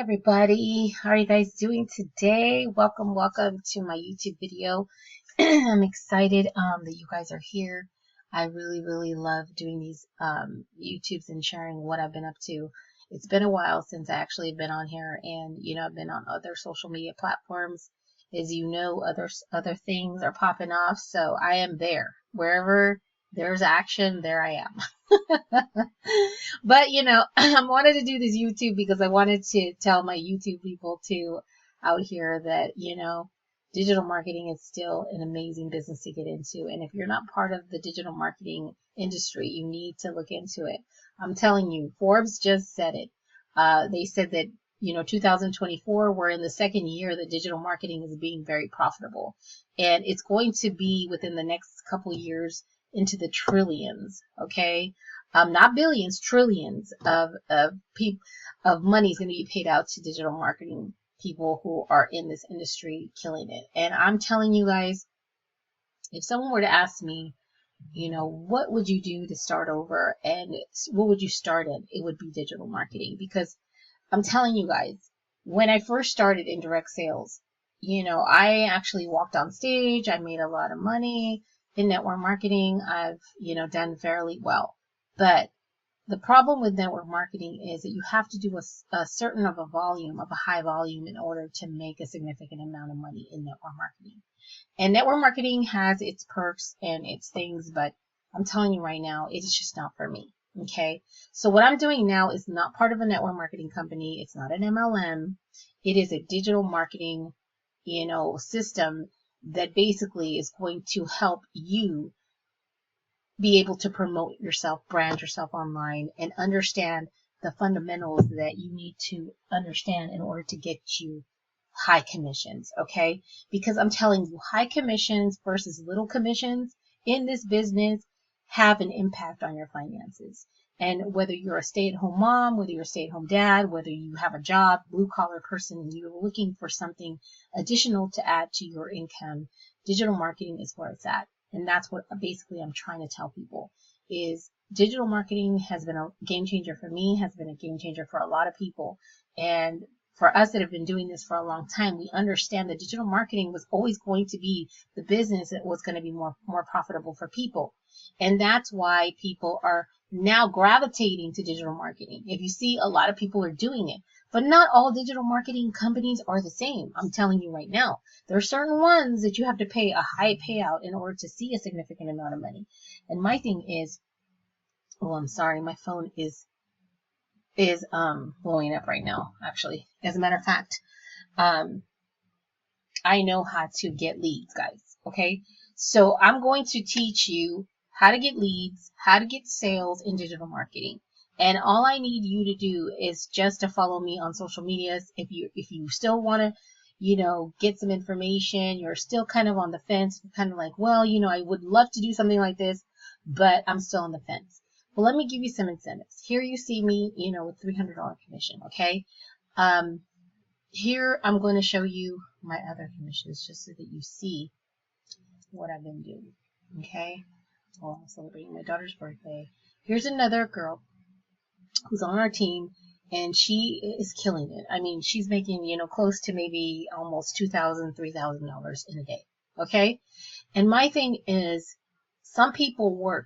everybody. How are you guys doing today? Welcome to my YouTube video. I'm excited that you guys are here. I really love doing these YouTubes and sharing what I've been up to. It's been a while since I actually been on here, and I've been on other social media platforms. As you know, other things are popping off, so I am there. Wherever there's action, there I am. But I wanted to do this YouTube because I wanted to tell my YouTube people too out here that digital marketing is still an amazing business to get into. And if you're not part of the digital marketing industry, you need to look into it. I'm telling you, Forbes just said it. They said that 2024, we're in the second year that digital marketing is being very profitable, and it's going to be within the next couple years into the trillions. Okay. Not billions, trillions of money is going to be paid out to digital marketing people who are in this industry killing it. And I'm telling you guys, if someone were to ask me, what would you do to start over and what would you start in? It would be digital marketing, because I'm telling you guys, when I first started in direct sales, I actually walked on stage. I made a lot of money in network marketing. I've, done fairly well. But the problem with network marketing is that you have to do a certain of a high volume in order to make a significant amount of money in network marketing. And network marketing has its perks and its things, but I'm telling you right now, it's just not for me. Okay. So what I'm doing now is not part of a network marketing company. It's not an MLM. It is a digital marketing, system that basically is going to help you be able to promote yourself, brand yourself online, and understand the fundamentals that you need to understand in order to get you high commissions. Okay. Because I'm telling you, high commissions versus little commissions in this business have an impact on your finances. And whether you're a stay-at-home mom, whether you're a stay-at-home dad, whether you have a job, blue-collar person, and you're looking for something additional to add to your income, digital marketing is where it's at. And that's what basically I'm trying to tell people is digital marketing has been a game changer for me, has been a game changer for a lot of people. And for us that have been doing this for a long time, we understand that digital marketing was always going to be the business that was going to be more profitable for people. And that's why people are now gravitating to digital marketing. If you see, a lot of people are doing it, but not all digital marketing companies are the same. I'm telling you right now, there are certain ones that you have to pay a high payout in order to see a significant amount of money. And my thing is, oh, I'm sorry, my phone is blowing up right now, actually. As a matter of fact, I know how to get leads, guys. Okay. So I'm going to teach you how to get leads, how to get sales in digital marketing. And all I need you to do is just to follow me on social medias. If you still want to, get some information, you're still kind of on the fence, kind of like, well, I would love to do something like this, but I'm still on the fence. Well, let me give you some incentives. Here you see me, with $300 commission. Okay. Here I'm going to show you my other commissions just so that you see what I've been doing. Okay. Well, I'm celebrating my daughter's birthday. Here's another girl who's on our team, and she is killing it. I mean, she's making, close to maybe almost $2,000, $3,000 in a day. Okay. And my thing is, some people work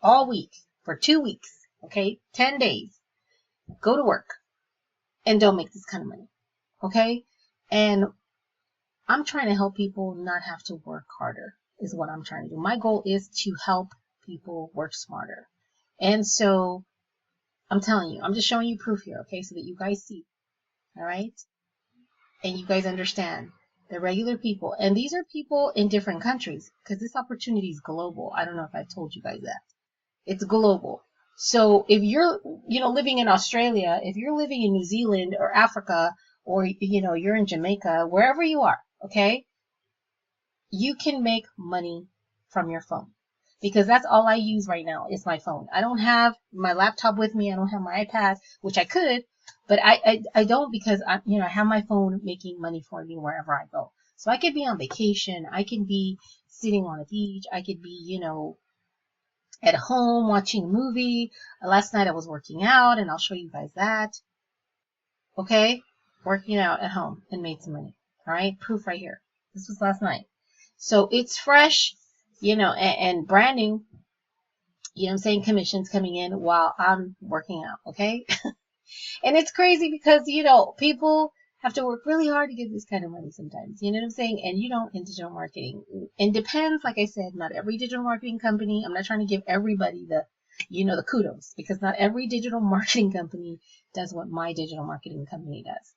all week for 2 weeks. Okay. 10 days, go to work and don't make this kind of money. Okay. And I'm trying to help people not have to work harder is what I'm trying to do. My goal is to help people work smarter. And so I'm telling you, I'm just showing you proof here, okay, so that you guys see, all right? And you guys understand the regular people. And these are people in different countries because this opportunity is global. I don't know if I told you guys that. It's global. So if you're, living in Australia, if you're living in New Zealand or Africa, or, you're in Jamaica, wherever you are, okay, you can make money from your phone, because that's all I use right now is my phone. I don't have my laptop with me. I don't have my iPad, which I could, but I don't, because I have my phone making money for me wherever I go. So I could be on vacation. I can be sitting on a beach. I could be, at home watching a movie. Last night I was working out, and I'll show you guys that. okay? Working out at home and made some money. All right, proof right here. This was last night. So it's fresh, and branding, I'm saying, commissions coming in while I'm working out, okay? And it's crazy because, people have to work really hard to get this kind of money sometimes. You know what I'm saying? And you don't in digital marketing. And depends, like I said, not every digital marketing company. I'm not trying to give everybody the kudos, because not every digital marketing company does what my digital marketing company does.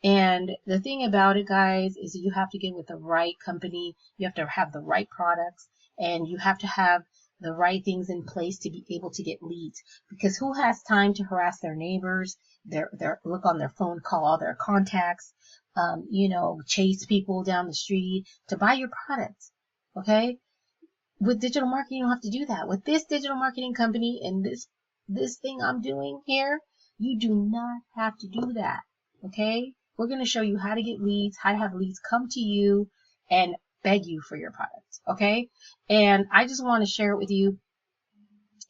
And the thing about it, guys, is you have to get with the right company. You have to have the right products, and you have to have the right things in place to be able to get leads. Because who has time to harass their neighbors, their look on their phone, call all their contacts, chase people down the street to buy your products? Okay? With digital marketing, you don't have to do that. With this digital marketing company and this thing I'm doing here, you do not have to do that. Okay? We're going to show you how to get leads, how to have leads come to you and beg you for your products. Okay? And I just want to share it with you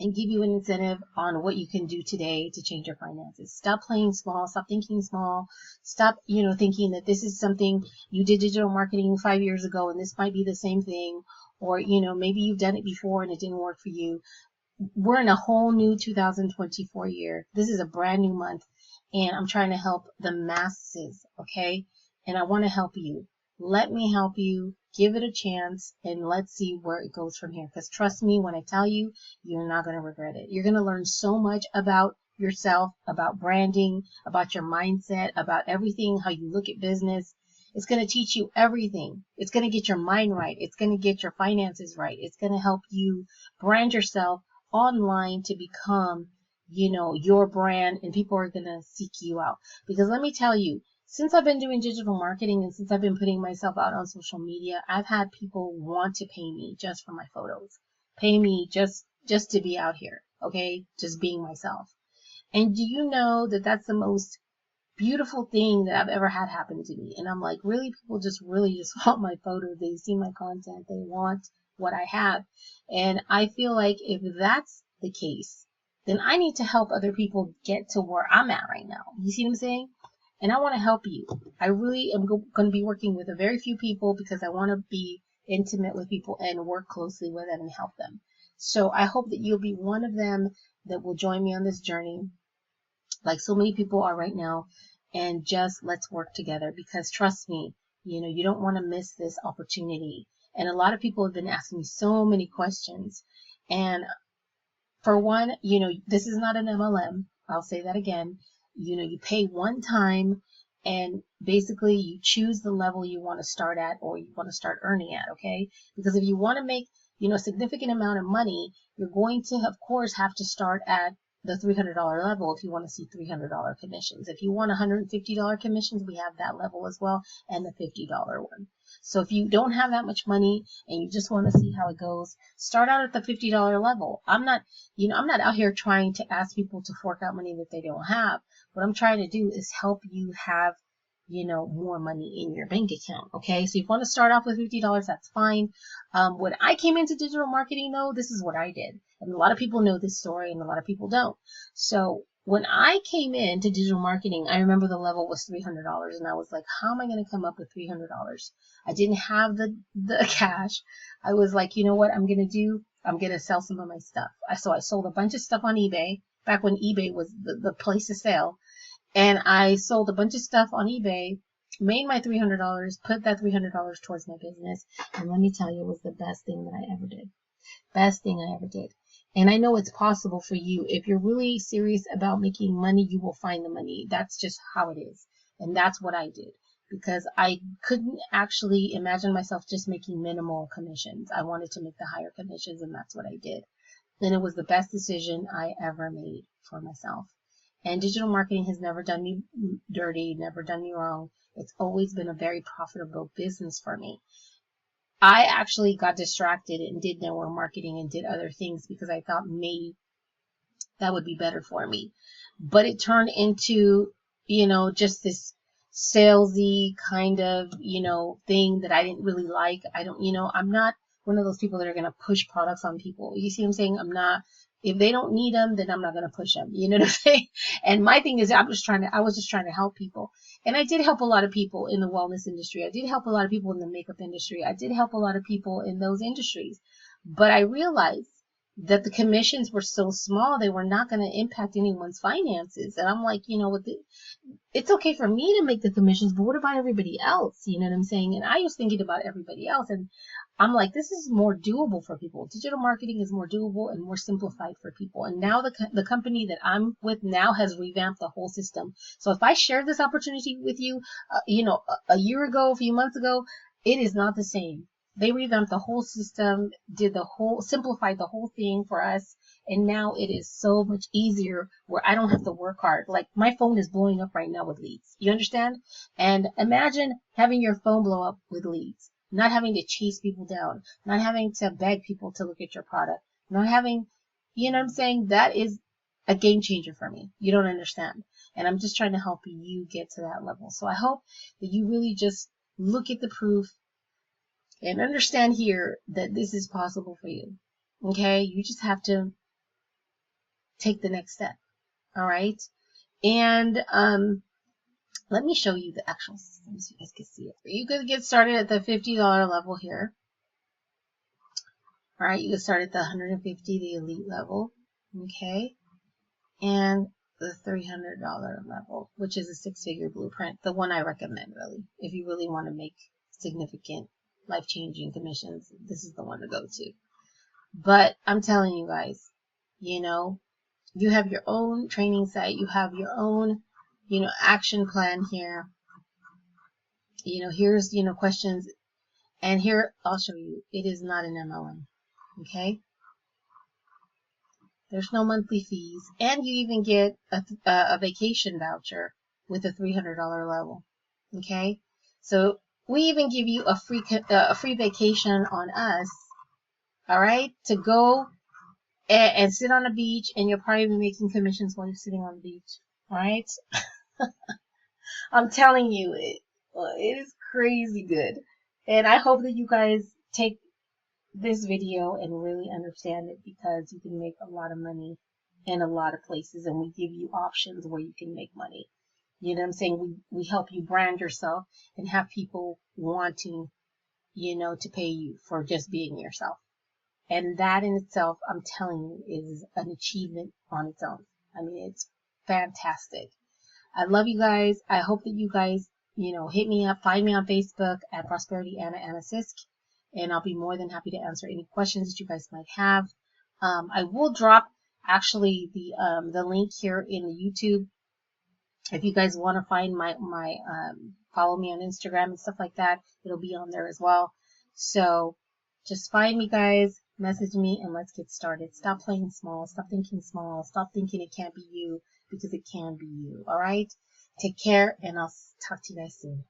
and give you an incentive on what you can do today to change your finances. Stop playing small. Stop thinking small. Stop, thinking that this is something you did digital marketing 5 years ago and this might be the same thing. Or, maybe you've done it before and it didn't work for you. We're in a whole new 2024 year. This is a brand new month, and I'm trying to help the masses, okay? And I want to help you. Let me help you. Give it a chance, and let's see where it goes from here. Because trust me, when I tell you, you're not going to regret it. You're going to learn so much about yourself, about branding, about your mindset, about everything, how you look at business. It's going to teach you everything. It's going to get your mind right. It's going to get your finances right. It's going to help you brand yourself online to become, your brand, and people are going to seek you out. Because let me tell you, since I've been doing digital marketing and since I've been putting myself out on social media, I've had people want to pay me just for my photos. Pay me just to be out here, okay? Just being myself. And do you know that that's the most beautiful thing that I've ever had happen to me? And I'm like, really? People just really just want my photos. They see my content. They want what I have. And I feel like if that's the case, then I need to help other people get to where I'm at right now. You see what I'm saying? And I want to help you. I really am going to be working with a very few people because I want to be intimate with people and work closely with them and help them. So I hope that you'll be one of them that will join me on this journey, like so many people are right now, and just let's work together, because trust me, you don't want to miss this opportunity. And a lot of people have been asking me so many questions. And for one, this is not an MLM. I'll say that again. You pay one time, and basically you choose the level you want to start at or you want to start earning at, okay? Because if you want to make, a significant amount of money, you're going to, of course, have to start at the $300 level if you want to see $300 commissions. If you want $150 commissions, we have that level as well, and the $50 one. So if you don't have that much money and you just want to see how it goes, start out at the $50 level. I'm not out here trying to ask people to fork out money that they don't have. What I'm trying to do is help you have, more money in your bank account. Okay. So if you want to start off with $50, that's fine. When I came into digital marketing, though, this is what I did. And a lot of people know this story and a lot of people don't. So when I came into digital marketing, I remember the level was $300, and I was like, how am I going to come up with $300? I didn't have the cash. I was like, you know what I'm going to do? I'm going to sell some of my stuff. So I sold a bunch of stuff on eBay, back when eBay was the place to sell. And I sold a bunch of stuff on eBay, made my $300, put that $300 towards my business. And let me tell you, it was the best thing that I ever did. Best thing I ever did. And I know it's possible for you. If you're really serious about making money, you will find the money. That's just how it is. And that's what I did, because I couldn't actually imagine myself just making minimal commissions. I wanted to make the higher commissions, and that's what I did. And it was the best decision I ever made for myself. And digital marketing has never done me dirty, never done me wrong. It's always been a very profitable business for me. I actually got distracted and did network marketing and did other things because I thought maybe that would be better for me. But it turned into, just this salesy kind of, thing that I didn't really like. I'm not one of those people that are going to push products on people. You see what I'm saying? I'm not If they don't need them, then I'm not going to push them. You know what I'm saying? And my thing is, I was just trying to help people. And I did help a lot of people in the wellness industry. I did help a lot of people in the makeup industry. I did help a lot of people in those industries. But I realized that the commissions were so small, they were not going to impact anyone's finances. And I'm like, you know what? It's okay for me to make the commissions, but what about everybody else? You know what I'm saying? And I was thinking about everybody else, and I'm like, this is more doable for people. Digital marketing is more doable and more simplified for people. And now the company that I'm with now has revamped the whole system. So if I share this opportunity with you, a year ago, a few months ago, it is not the same. They revamped the whole system, simplified the whole thing for us. And now it is so much easier where I don't have to work hard. Like my phone is blowing up right now with leads. You understand? And imagine having your phone blow up with leads, not having to chase people down, not having to beg people to look at your product, not having, you know what I'm saying? That is a game changer for me. You don't understand. And I'm just trying to help you get to that level. So I hope that you really just look at the proof and understand here that this is possible for you. Okay? You just have to take the next step. All right? And let me show you the actual system so you guys can see it. You could get started at the $50 level here. All right, you can start at the $150, the elite level. Okay? And the $300 level, which is a six-figure blueprint, the one I recommend, really. If you really want to make significant life-changing commissions, this is the one to go to. But I'm telling you guys, you have your own training site, you have your own, action plan here. Here's, questions, and here I'll show you. It is not an MLM, okay? There's no monthly fees, and you even get a vacation voucher with a $300 level, okay? So we even give you a free vacation on us, all right, to go and sit on a beach, and you'll probably be making commissions while you're sitting on the beach, all right? I'm telling you, it is crazy good, and I hope that you guys take this video and really understand it, because you can make a lot of money in a lot of places, and we give you options where you can make money. You know what I'm saying? We help you brand yourself and have people wanting, to pay you for just being yourself. And that in itself, I'm telling you, is an achievement on its own. I mean, it's fantastic. I love you guys. I hope that you guys, hit me up, find me on Facebook at Prosperity Anna Sisk, and I'll be more than happy to answer any questions that you guys might have. I will drop actually the link here in the YouTube. If you guys want to find my follow me on Instagram and stuff like that, it'll be on there as well. So just find me, guys, message me, and let's get started. Stop playing small. Stop thinking small. Stop thinking it can't be you, because it can be you. All right? Take care, and I'll talk to you guys soon.